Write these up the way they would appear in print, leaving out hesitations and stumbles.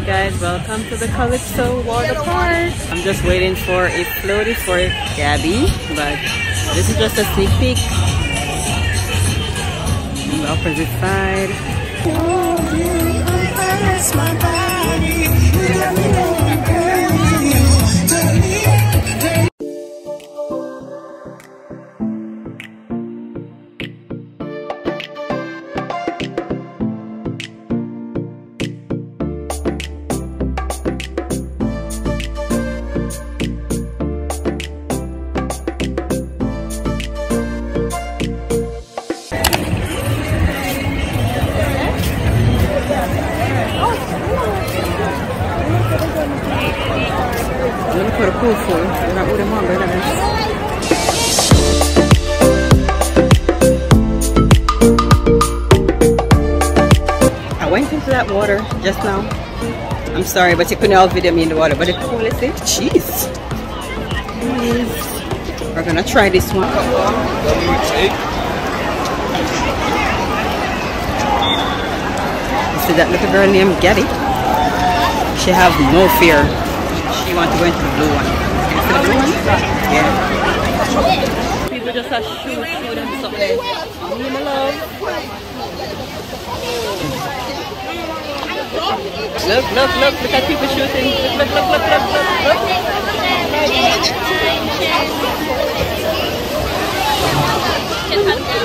guys, welcome to the Calypso Water Park. I'm just waiting for a floaty for Gabby, but this is just a sneak peek. On the opposite side. I went into that water just now. I'm sorry, but you couldn't all video me in the water. But the pool is it? Jeez. We're gonna try this one. You see that little girl named Gabby? She have no fear. She wants to go into the blue one. The blue one? Yeah. People just have shoot and something. Me, my love. Look at people shooting. Look.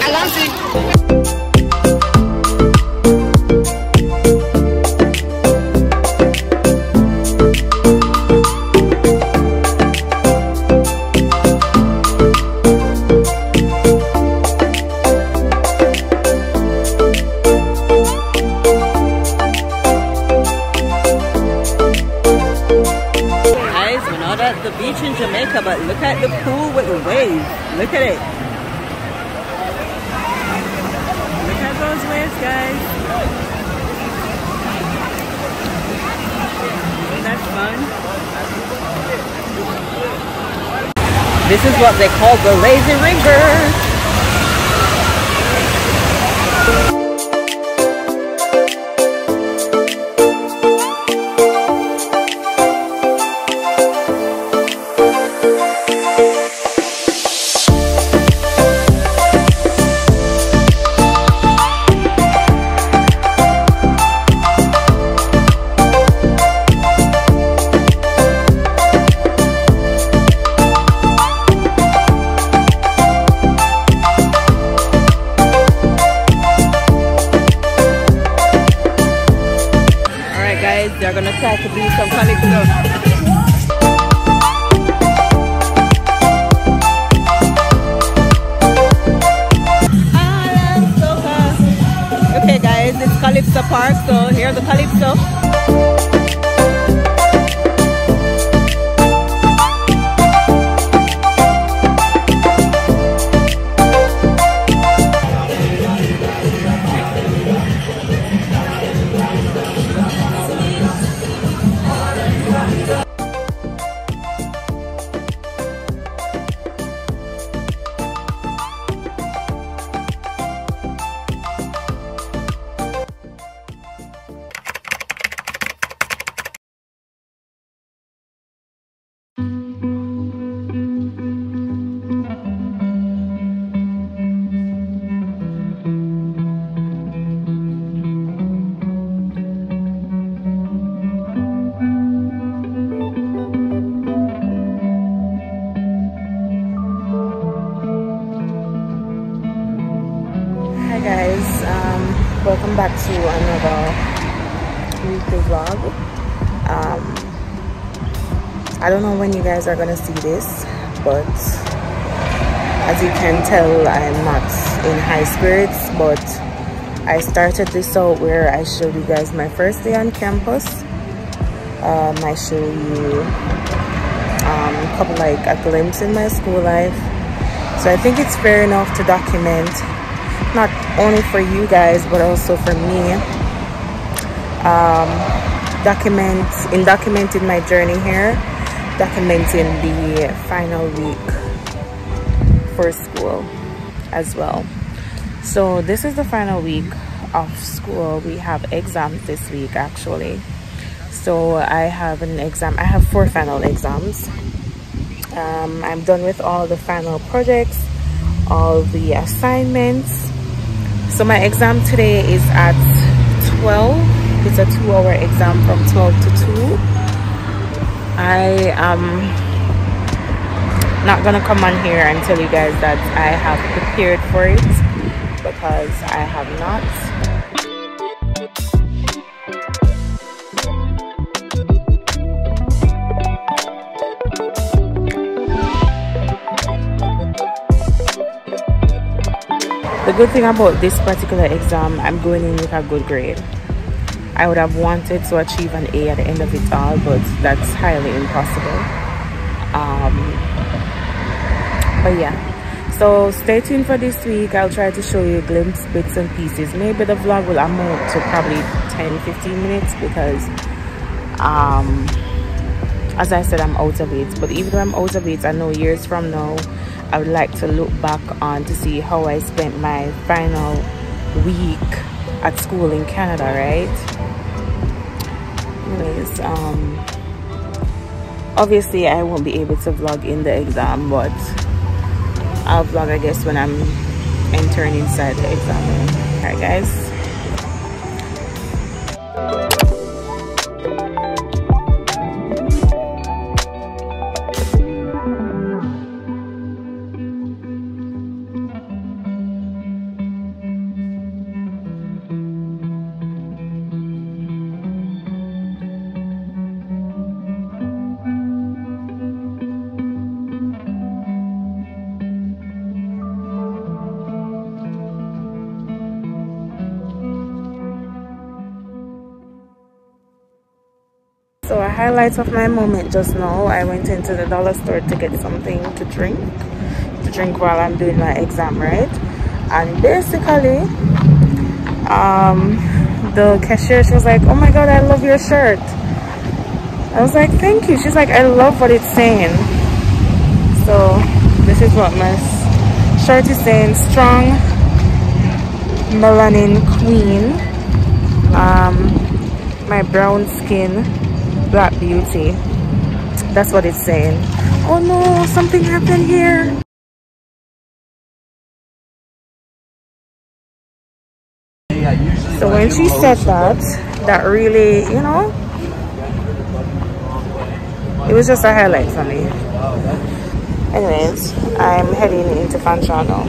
I love it. The beach in Jamaica, but look at the pool with the waves. Look at it. Look at those waves, guys. Isn't that fun? This is what they call the lazy river. They're gonna try to do some calypso. Okay guys, it's Calypso Park, so here's the Calypso. Welcome back to another weekly vlog. I don't know when you guys are gonna see this, but as you can tell, I'm not in high spirits. But I started this out where I showed you guys my first day on campus. I show you a glimpse in my school life. So I think it's fair enough to document, not only for you guys but also for me, documenting my journey here, documenting the final week for school as well. So this is the final week of school. We have exams this week actually, So I have an exam. I have 4 final exams. I'm done with all the final projects, all the assignments. So my exam today is at 12. It's a 2-hour exam from 12 to 2. I am not gonna come on here and tell you guys that I have prepared for it, because I have not. The good thing about this particular exam, I'm going in with a good grade. I would have wanted to achieve an A at the end of it all, but that's highly impossible. But yeah, so stay tuned for this week. I'll try to show you glimpses, bits and pieces. Maybe the vlog will amount to probably 10-15 minutes, because as I said, I'm out of it. But even though I'm out of it, I know years from now I would like to look back on to see how I spent my final week at school in Canada, right? Anyways, obviously I won't be able to vlog in the exam, but I'll vlog, I guess, when I'm entering inside the exam room. Alright guys. So a highlight of my moment just now, I went into the dollar store to get something to drink while I'm doing my exam, right? And basically the cashier, she was like, "Oh my god, I love your shirt." I was like, "Thank you." She's like, "I love what it's saying." So this is what my shirt is saying: strong melanin queen, my brown skin, black beauty. That's what it's saying. Oh no, something happened here. So when she said that, that really, you know, it was just a highlight for me. Anyways, I'm heading into Fanshawe now.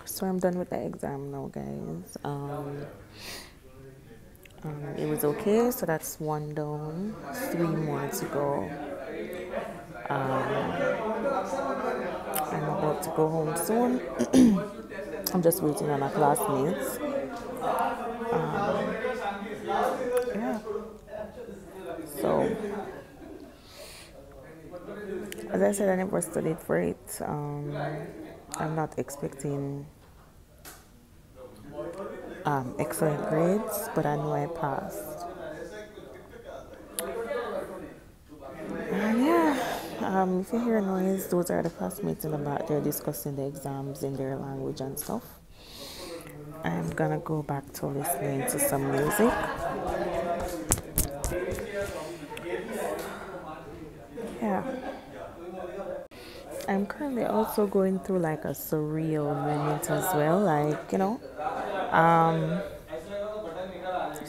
So I'm done with the exam now, guys. It was okay, so that's 1 down, 3 more to go. I'm about to go home soon. I'm just waiting on my classmates. Yeah. So, as I said, I never studied for it. I'm not expecting excellent grades, but I know I passed. Yeah, if you hear noise, those are the classmates in the back. They're discussing the exams in their language and stuff. I'm gonna go back to listening to some music. Yeah. I'm currently also going through like a surreal moment as well, like, you know,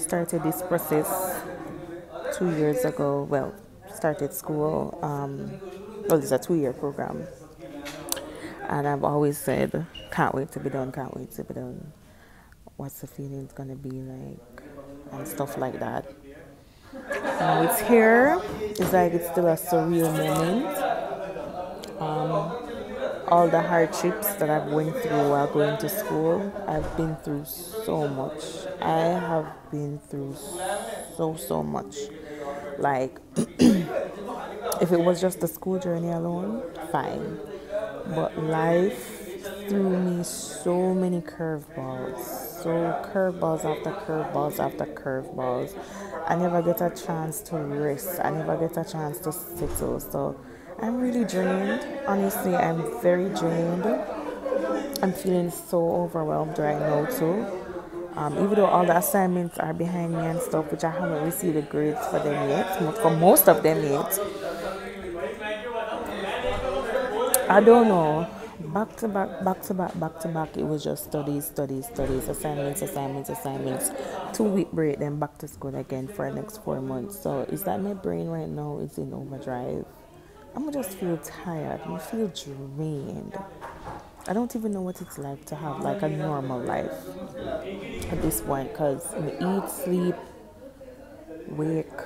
started this process 2 years ago. Well, started school. Well, it's a 2-year program. And I've always said, can't wait to be done, can't wait to be done. What's the feeling gonna be like? And stuff like that. Now it's here. It's like it's still a surreal moment. All the hardships that I've went through while going to school, I've been through so much. I have been through so much. Like, if it was just the school journey alone, fine. But life threw me so many curveballs. So curveballs after curveballs after curveballs. I never get a chance to rest. I never get a chance to settle. So I'm really drained. Honestly, I'm very drained. I'm feeling so overwhelmed right now too. Even though all the assignments are behind me and stuff, which I haven't received the grades for them yet, for most of them yet. I don't know. Back to back. It was just studies, assignments. 2-week break, then back to school again for the next 4 months. So is that my brain right now is in overdrive? I'm just feel tired. I feel drained. I don't even know what it's like to have like a normal life at this point, because eat, sleep, wake,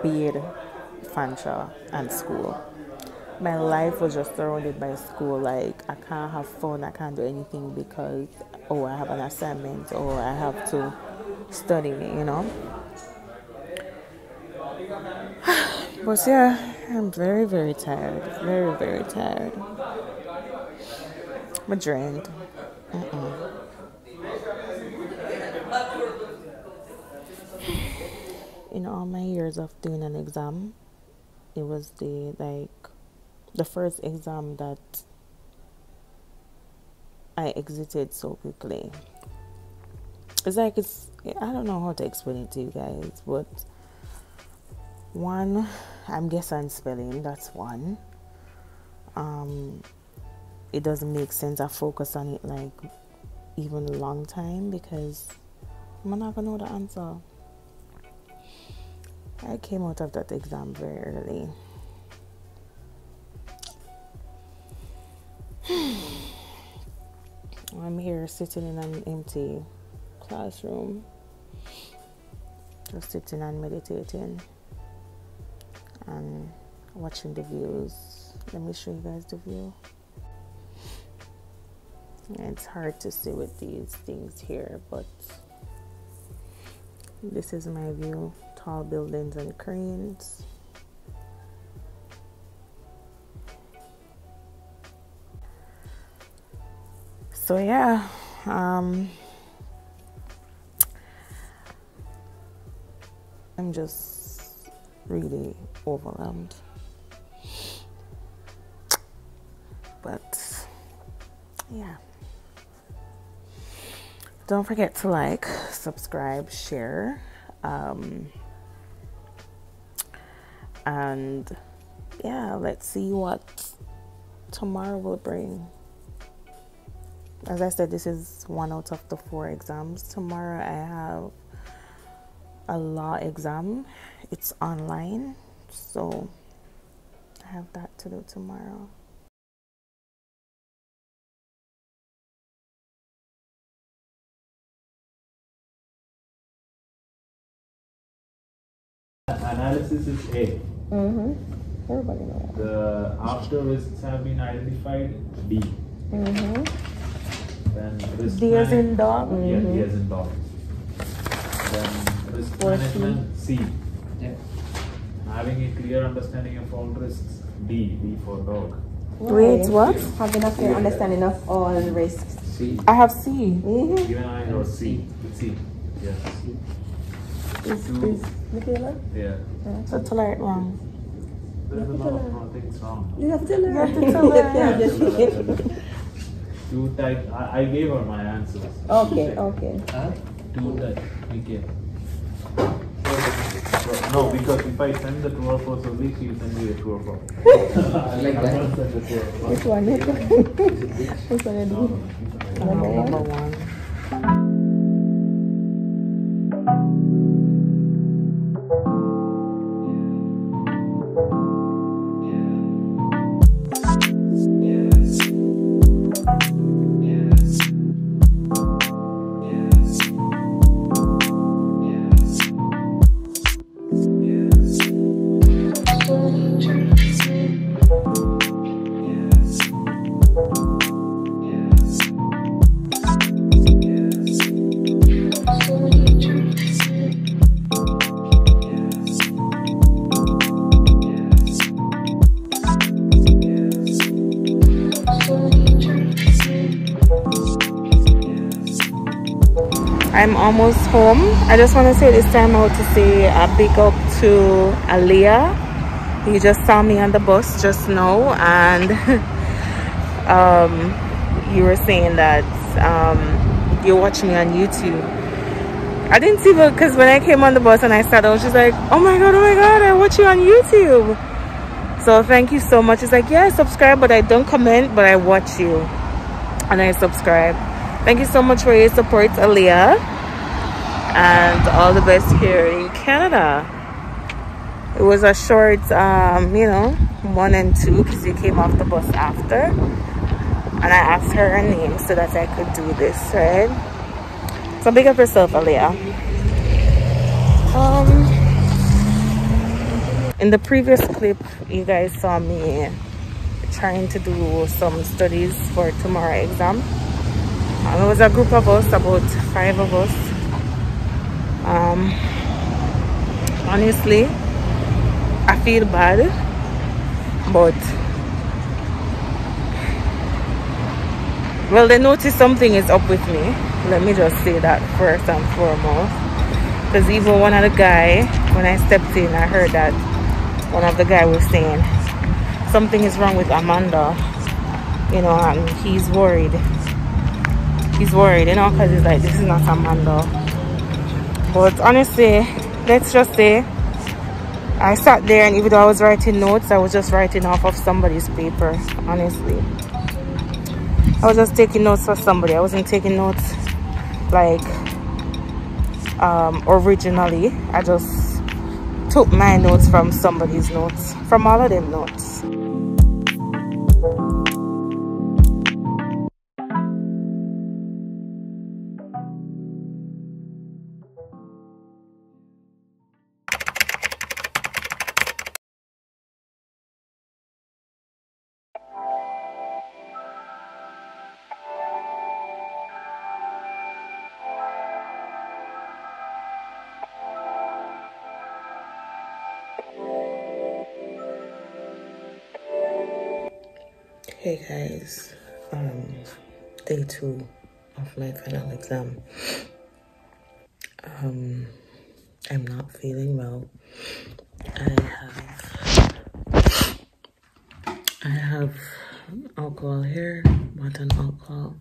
bed, Fanshawe, and school. My life was just surrounded by school. Like, I can't have fun, I can't do anything because, oh, I have an assignment or I have to study, you know. But yeah, I'm very tired. Very tired. I'm drained. In all my years of doing an exam, it was the first exam that I exited so quickly. It's like I don't know how to explain it to you guys, but one, I'm guessing spelling, that's one. It doesn't make sense. I focus on it like even a long time because I'm not gonna know the answer. I came out of that exam very early. I'm here sitting in an empty classroom, just sitting and meditating and watching the views. Let me show you guys the view. It's hard to see with these things here, but this is my view. Tall buildings and cranes. So yeah, I'm just really overwhelmed. But yeah, don't forget to like, subscribe, share, and yeah, let's see what tomorrow will bring. As I said, this is 1 out of the 4 exams. Tomorrow I have a law exam. It's online, so I have that to do tomorrow. Analysis is A. Everybody knows. The after risks have been identified, B. Then risk D as in dog? Yeah, D as in dog. Then risk management, C. Yeah. Having a clear understanding of all risks, D for dog. Wait, what? Having a clear understanding of all risks. C. I have C. Even I have C. C. Yeah. Is Michaela? Yeah. So tell her it wrong. There's a lot of wrong things wrong. You have to learn. You have to tell her. Two type. I gave her my answers. Okay. Two type. Okay. No, because if I send the true or false only, she will send me a true or false. I like that. Send the true or false. Which one? Which one you do? No. Number 1. I'm almost home. I just want to say this time out to say a big up to Aaliyah. He just saw me on the bus just now, and you were saying that you watch me on YouTube. I didn't see it because when I came on the bus and I sat down, she's like, oh my god, I watch you on YouTube. So thank you so much. It's like, yeah, I subscribe, but I don't comment, but I watch you and I subscribe. Thank you so much for your support, Aaliyah, and all the best here in Canada. It was a short, you know, 1 and 2 because you came off the bus after, and I asked her name so that I could do this, right? So big up yourself, Aaliyah. In the previous clip, you guys saw me trying to do some studies for tomorrow exam. It was a group of us, about 5 of us. Honestly, I feel bad, but well, they noticed something is up with me. Let me just say that first and foremost, because even one of the guy, when I stepped in, I heard that one of the guy was saying something is wrong with Amanda, you know, and he's worried, you know, because he's like, this is not Amanda. But honestly, let's just say I sat there, and even though I was writing notes, I was just writing off of somebody's paper. Honestly, I was just taking notes for somebody. I wasn't taking notes like originally. I just took my notes from somebody's notes, from all of them notes. Hey guys, day 2 of my final exam. I'm not feeling well. I have alcohol here, bought an alcohol,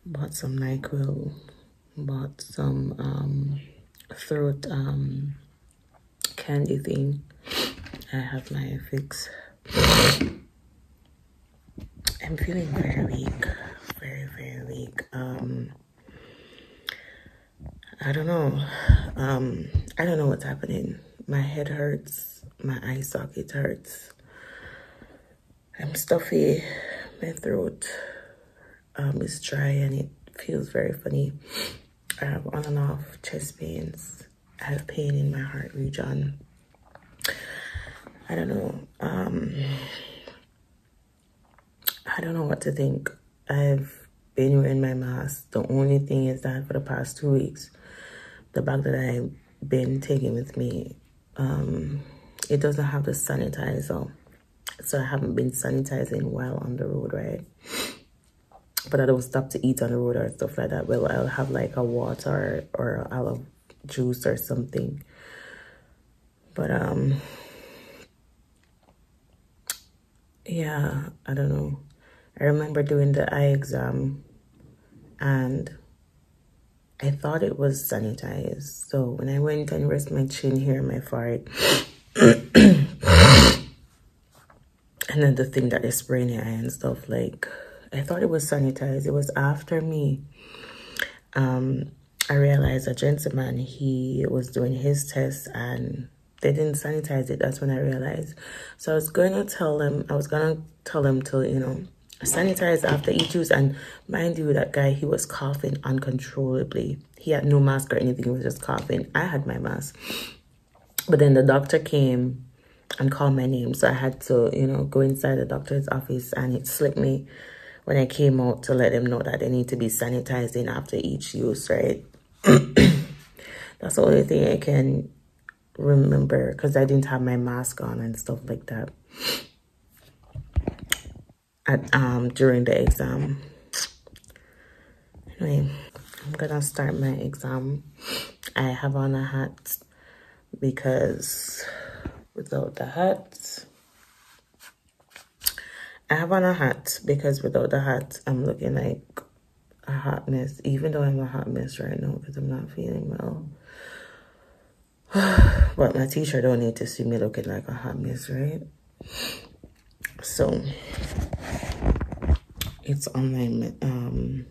bought some NyQuil, bought some throat candy thing. I have my fix. I'm feeling very weak, very weak. I don't know. I don't know what's happening. My head hurts, my eye socket hurts. I'm stuffy. My throat is dry and it feels very funny. I have on and off chest pains. I have pain in my heart region. I don't know. I don't know what to think. I've been wearing my mask. The only thing is that for the past 2 weeks, the bag that I've been taking with me, it doesn't have the sanitizer. So I haven't been sanitizing while on the road, right? But I don't stop to eat on the road or stuff like that. Well, I'll have like a water or olive juice or something. But yeah, I don't know. I remember doing the eye exam and I thought it was sanitized. So when I went and rested my chin here in my forehead, and then the thing that they spray in your eye and stuff, like, I thought it was sanitized. It was after me. I realized a gentleman, he was doing his test and they didn't sanitize it. That's when I realized. So I was going to tell him to, you know, sanitize after each use. And mind you, that guy, he was coughing uncontrollably. He had no mask or anything. He was just coughing. I had my mask. But then the doctor came and called my name. So I had to, you know, go inside the doctor's office, and it slipped me when I came out to let them know that they need to be sanitizing after each use, right? That's the only thing I can remember, because I didn't have my mask on and stuff like that at during the exam. Anyway, I'm gonna start my exam. I have on a hat because without the hat, I'm looking like a hot mess, even though I'm a hot mess right now because I'm not feeling well. But my teacher don't need to see me looking like a hot mess, right? So it's online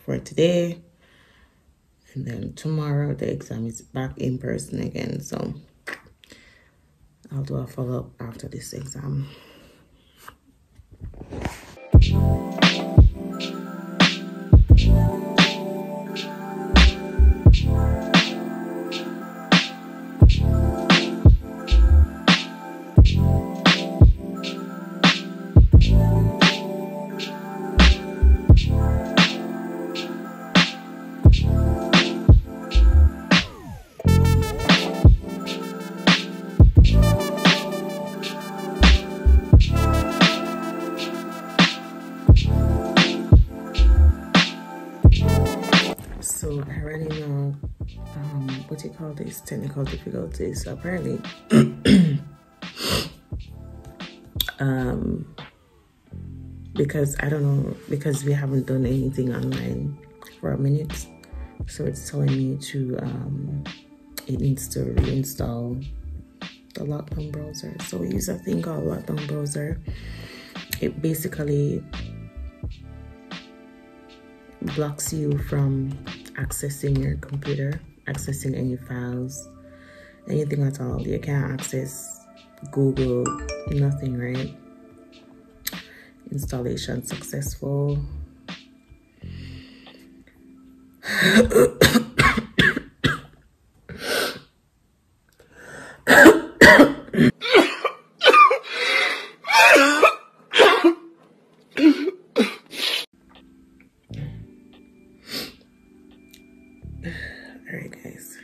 for today, and then tomorrow the exam is back in person again. So I'll do a follow-up after this exam. So I already know what do you call this, technical difficulties apparently. Because I don't know, because we haven't done anything online for a minute, so it's telling me to it needs to reinstall the lockdown browser. So we use a thing called lockdown browser. It basically blocks you from accessing your computer, accessing any files, anything at all. You can't access Google, nothing, right? Installation successful. Alright guys.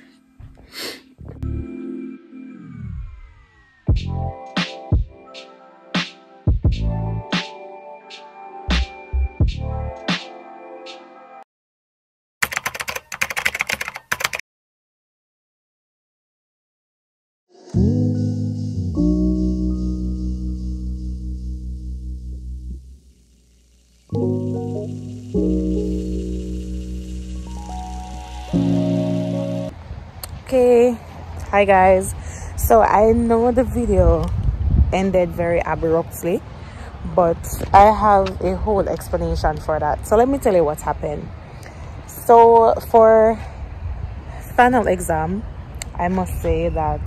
Okay, hi guys. So I know the video ended very abruptly, but I have a whole explanation for that. So let me tell you what happened. So for final exam, I must say that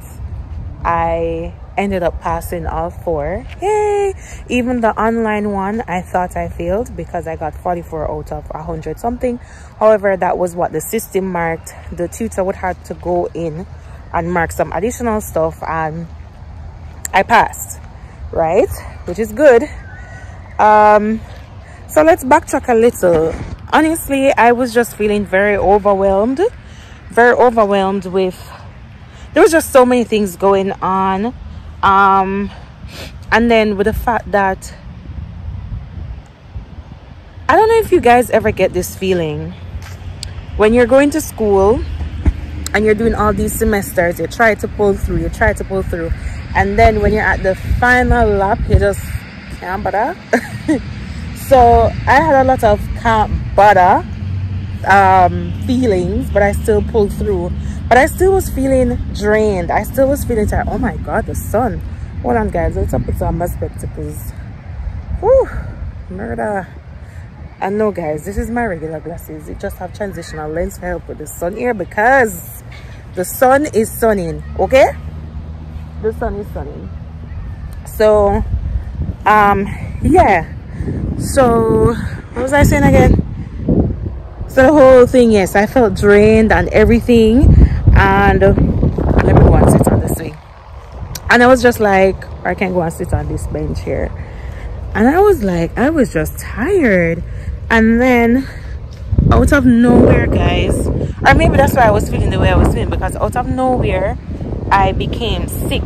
I ended up passing all 4. Yay! Even the online one, I thought I failed because I got 44 out of 100 something. However, that was what the system marked. The tutor would have to go in and mark some additional stuff, and I passed, right? Which is good. So let's backtrack a little. Honestly, I was just feeling very overwhelmed with, there was just so many things going on. And then with the fact that, I don't know if you guys ever get this feeling when you're going to school and you're doing all these semesters, you try to pull through, and then when you're at the final lap, you just can't bother. So I had a lot of can't bother feelings, but I still pulled through. But I still was feeling drained. I still was feeling tired. Oh my god, the sun. Hold on guys, let's put on my spectacles. Whew, murder. And no guys, this is my regular glasses. It just have transitional lens to help with the sun here because the sun is sunning, okay? The sun is sunning. So yeah. So what was I saying again? So the whole thing, yes, I felt drained and everything. And let me go and sit on this thing. And I was just like, I can't go and sit on this bench here. And I was like, I was just tired. And then out of nowhere, guys, or maybe that's why I was feeling the way I was feeling, because out of nowhere I became sick.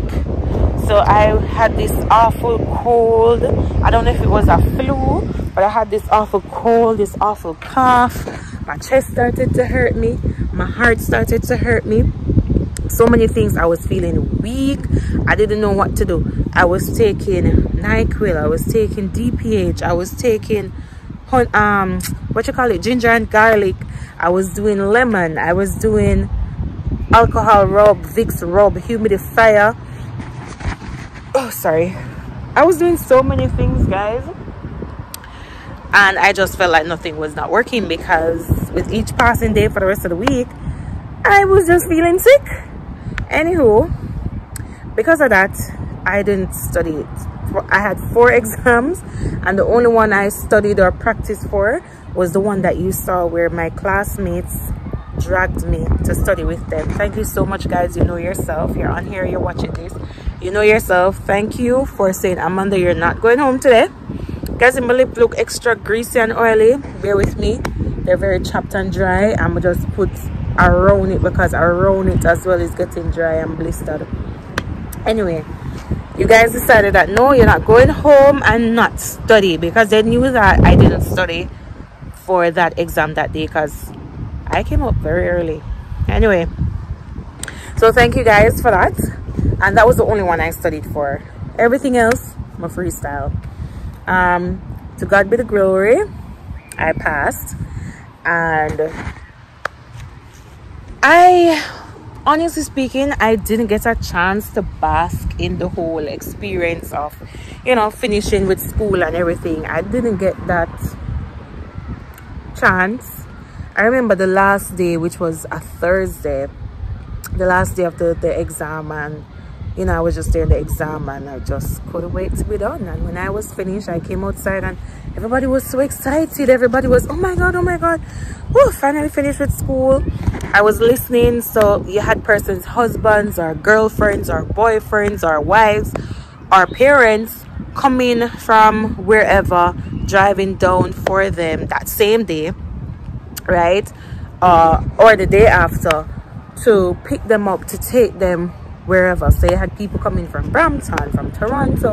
So I had this awful cold. I don't know if it was a flu, but I had this awful cold, this awful cough. My chest started to hurt me. My heart started to hurt me. So many things. I was feeling weak. I didn't know what to do. I was taking NyQuil. I was taking DPH. I was taking ginger and garlic. I was doing lemon. I was doing alcohol rub, Vicks rub, humidifier. Oh, sorry. I was doing so many things, guys, and I just felt like nothing was not working, because with each passing day for the rest of the week, I was just feeling sick. Anywho, because of that, I didn't study it. I had 4 exams, and the only one I studied or practiced for was the one that you saw, where my classmates dragged me to study with them. Thank you so much, guys. You know yourself. You're on here, you're watching this, you know yourself. Thank you for saying, Amanda, you're not going home today. Guys, my lip look extra greasy and oily. Bear with me, they're very chapped and dry. I'm just put around it, because around it as well is getting dry and blistered. Anyway, you guys decided that no, you're not going home and not study, because they knew that I didn't study for that exam that day, because I came up very early. Anyway, so thank you guys for that. And that was the only one I studied for. Everything else, my freestyle. To God be the glory, I passed. And honestly speaking, I didn't get a chance to bask in the whole experience of, you know, finishing with school and everything. I didn't get that chance. I remember the last day, which was a Thursday, the last day of the exam, and you know, I was just there in the exam, and I just couldn't wait to be done. And when I was finished, I came outside, and everybody was so excited. Everybody was, oh my god, woo, finally finished with school. I was listening. So you had persons, husbands or girlfriends or boyfriends or wives or parents coming from wherever, driving down for them that same day, right, or the day after, to pick them up, to take them wherever. So you had people coming from Brampton, from Toronto.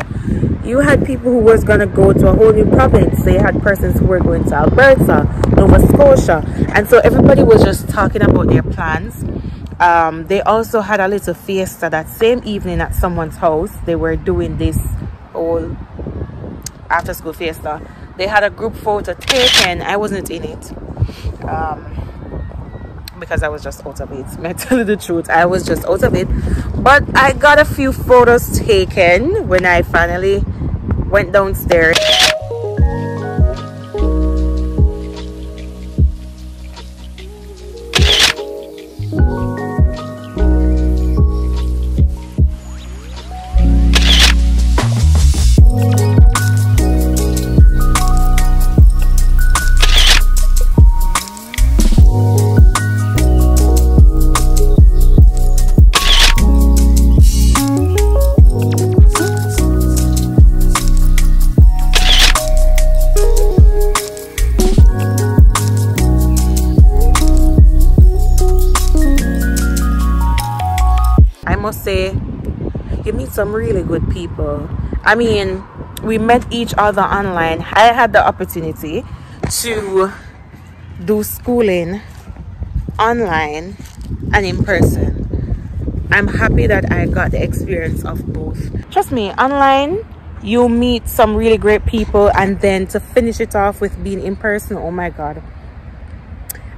You had people who was going to go to a whole new province. So you had persons who were going to Alberta, Nova Scotia, and so everybody was just talking about their plans. They also had a little fiesta that same evening at someone's house. They were doing this whole after school fiesta. They had a group photo taken. I wasn't in it, because I was just out of it. May I tell you the truth, I was just out of it. But I got a few photos taken when I finally went downstairs. Say you meet some really good people. I mean, we met each other online. I had the opportunity to do schooling online and in person. I'm happy that I got the experience of both. Trust me, online you meet some really great people, and then to finish it off with being in person, oh my god,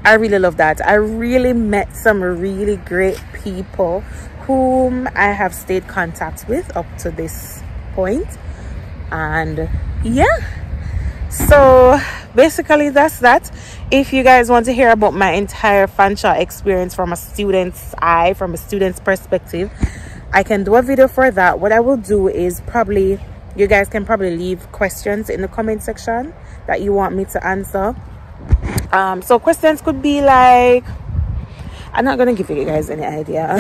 I really love that. I really met some really great people whom I have stayed contact with up to this point. And yeah, so basically that's that. If you guys want to hear about my entire Fanshawe experience from a student's eye, from a student's perspective, I can do a video for that. What I will do is probably, you guys can probably leave questions in the comment section that you want me to answer. So questions could be like, I'm not gonna give you guys any idea,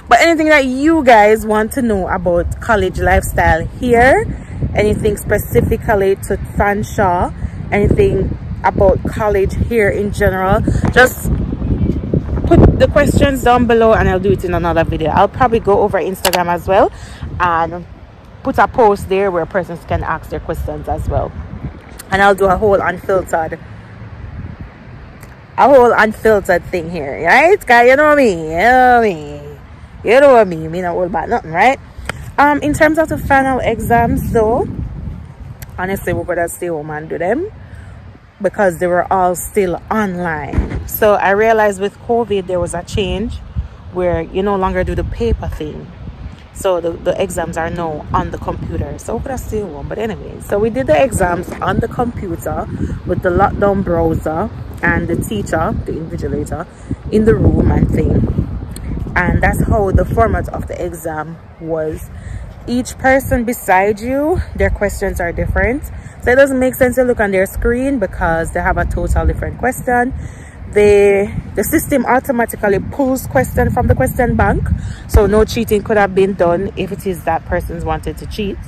but anything that you guys want to know about college lifestyle here, anything specifically to Fanshawe, anything about college here in general, just put the questions down below and I'll do it in another video. I'll probably go over Instagram as well and put a post there where persons can ask their questions as well. And I'll do a whole unfiltered thing here, right? Cause you know me. You know me. Me not all about nothing, right? In terms of the final exams, though, honestly, we're gonna stay home and do them because they were all still online. So I realized with COVID there was a change where you no longer do the paper thing. So the exams are now on the computer. So we're gonna stay home. But anyway, so we did the exams on the computer with the lockdown browser and the teacher, the invigilator, in the room and thing. And that's how the format of the exam was. Each person beside you, their questions are different. So it doesn't make sense to look on their screen because they have a total different question. The system automatically pulls question from the question bank. So no cheating could have been done if it is that person's wanted to cheat.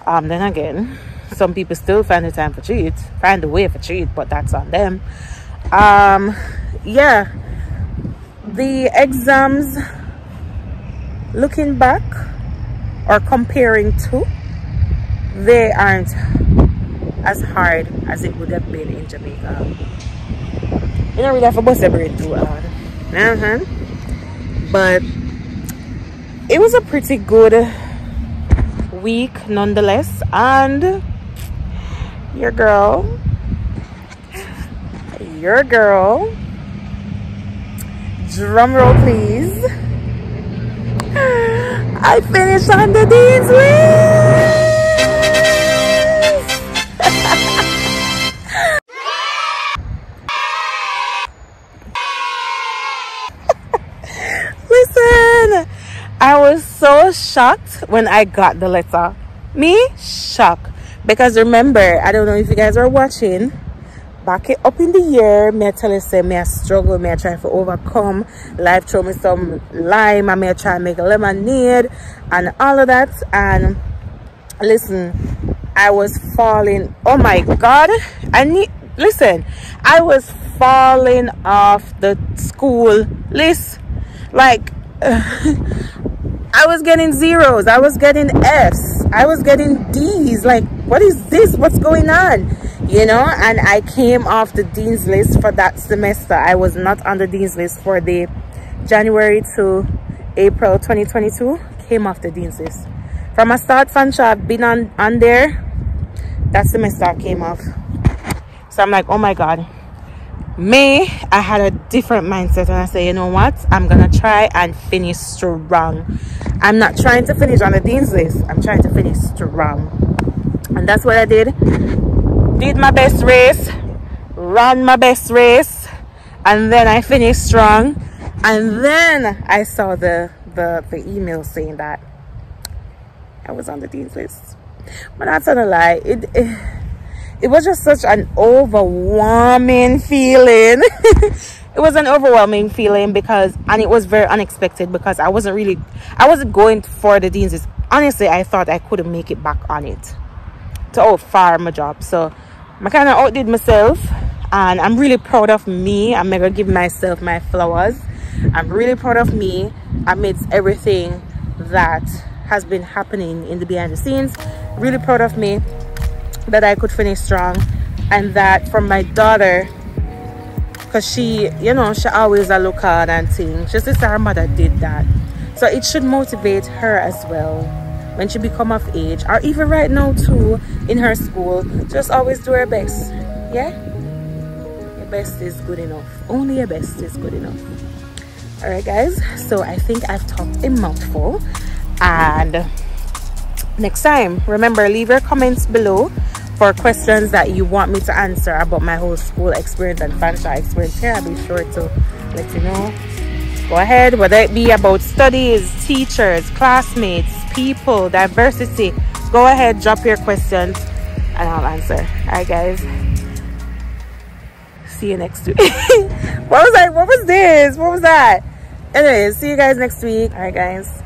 Then again, some people still find the time for cheat, find a way for cheat, but that's on them. Yeah, the exams, looking back or comparing to, they aren't as hard as it would have been in Jamaica. You don't really have to bust a brain too hard. But it was a pretty good week nonetheless. And your girl, drum roll please, I finished on the Dean's List. Listen, I was so shocked when I got the letter. Me shocked, because remember, I don't know if you guys are watching, back up in the year, me I tell you, say me I struggle, me I try to overcome, life throw me some lime, and me I try to make lemonade and all of that. And listen, I was falling, oh my god, listen, I was falling off the school list. Like I was getting zeros, I was getting F's, I was getting D's. Like, what is this? What's going on? You know, and I came off the Dean's List for that semester. I was not on the Dean's List for the January to April 2022. Came off the Dean's List. From a start, Fanshawe, I've been on there. That semester I came off. So I'm like, oh my god. May, I had a different mindset, and I say, you know what, I'm gonna try and finish strong. I'm not trying to finish on the Dean's List, I'm trying to finish strong. And that's what I did my best race, ran my best race, and then I finished strong. And then I saw the email saying that I was on the Dean's List. But not gonna lie, it was just such an overwhelming feeling. It was an overwhelming feeling because, and it was very unexpected because I wasn't going for the Dean's List. Honestly, I thought I couldn't make it back on it to outfare my job. So I kind of outdid myself, and I'm really proud of me. I'm gonna give myself my flowers. I'm really proud of me amidst everything that has been happening in the behind the scenes. Really proud of me that I could finish strong, and that from my daughter, because she, you know, she always a look out and things. She says her mother did that, so it should motivate her as well when she become of age, or even right now too in her school. Just always do her best. Yeah, your best is good enough. Only your best is good enough. All right guys, so I think I've talked a mouthful, and next time, remember, leave your comments below for questions that you want me to answer about my whole school experience and Fanshawe experience here. I'll be sure to let you know. Go ahead, whether it be about studies, teachers, classmates, people, diversity, go ahead, drop your questions and I'll answer. All right guys, see you next week. What was that? What was this? What was that? Anyways, see you guys next week. All right guys.